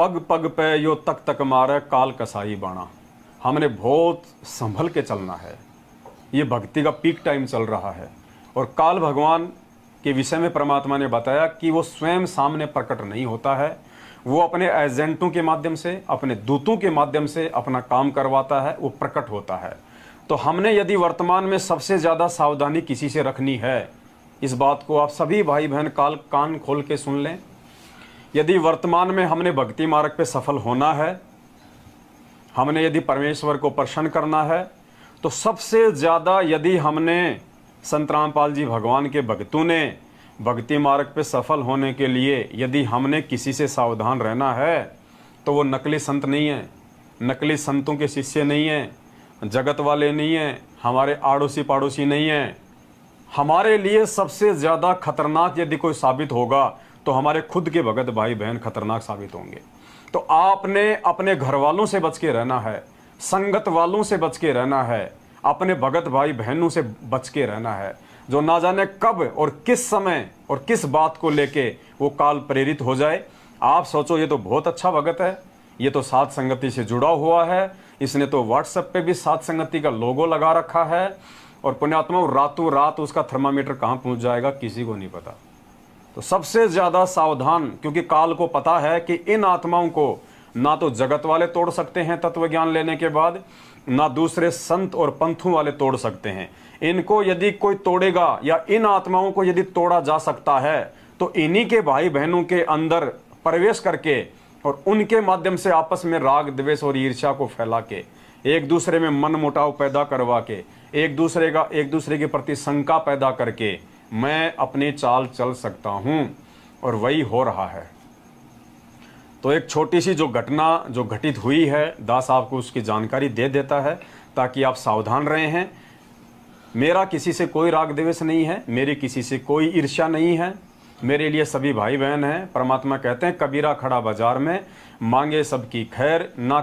पग पग पे यो तक तक मारे काल कसाई बाणा। हमने बहुत संभल के चलना है। ये भक्ति का पीक टाइम चल रहा है और काल भगवान के विषय में परमात्मा ने बताया कि वो स्वयं सामने प्रकट नहीं होता है, वो अपने एजेंटों के माध्यम से, अपने दूतों के माध्यम से अपना काम करवाता है, वो प्रकट होता है। तो हमने यदि वर्तमान में सबसे ज़्यादा सावधानी किसी से रखनी है, इस बात को आप सभी भाई बहन कान खोल के सुन लें। यदि वर्तमान में हमने भक्ति मार्ग पे सफल होना है, हमने यदि परमेश्वर को प्रसन्न करना है, तो सबसे ज़्यादा यदि हमने संत रामपाल जी भगवान के भक्तों ने भक्ति मार्ग पे सफल होने के लिए यदि हमने किसी से सावधान रहना है, तो वो नकली संत नहीं है, नकली संतों के शिष्य नहीं हैं, जगत वाले नहीं हैं, हमारे आड़ोसी पाड़ोसी नहीं हैं। हमारे लिए सबसे ज़्यादा खतरनाक यदि कोई साबित होगा तो हमारे खुद के भगत भाई बहन खतरनाक साबित होंगे। तो आपने अपने घर वालों से बच के रहना है, संगत वालों से बच के रहना है, अपने भगत भाई बहनों से बच के रहना है, जो ना जाने कब और किस समय और किस बात को लेके वो काल प्रेरित हो जाए। आप सोचो, ये तो बहुत अच्छा भगत है, ये तो साथ संगति से जुड़ा हुआ है, इसने तो व्हाट्सएप पे भी साथ संगति का लोगो लगा रखा है, और पुण्यात्मा रातों रात उसका थर्मामीटर कहाँ पहुँच जाएगा किसी को नहीं पता। तो सबसे ज़्यादा सावधान, क्योंकि काल को पता है कि इन आत्माओं को ना तो जगत वाले तोड़ सकते हैं तत्व ज्ञान लेने के बाद, ना दूसरे संत और पंथों वाले तोड़ सकते हैं। इनको यदि कोई तोड़ेगा या इन आत्माओं को यदि तोड़ा जा सकता है तो इन्हीं के भाई बहनों के अंदर प्रवेश करके और उनके माध्यम से आपस में राग द्वेष और ईर्ष्या को फैला के, एक दूसरे में मन मुटाव पैदा करवा के, एक दूसरे के प्रति शंका पैदा करके मैं अपनी चाल चल सकता हूं, और वही हो रहा है। तो एक छोटी सी जो घटना जो घटित हुई है, दास आपको उसकी जानकारी दे देता है ताकि आप सावधान रहे हैं। मेरा किसी से कोई राग द्वेष नहीं है, मेरी किसी से कोई ईर्ष्या नहीं है, मेरे लिए सभी भाई बहन हैं। परमात्मा कहते हैं कबीरा खड़ा बाजार में, मांगे सबकी खैर, ना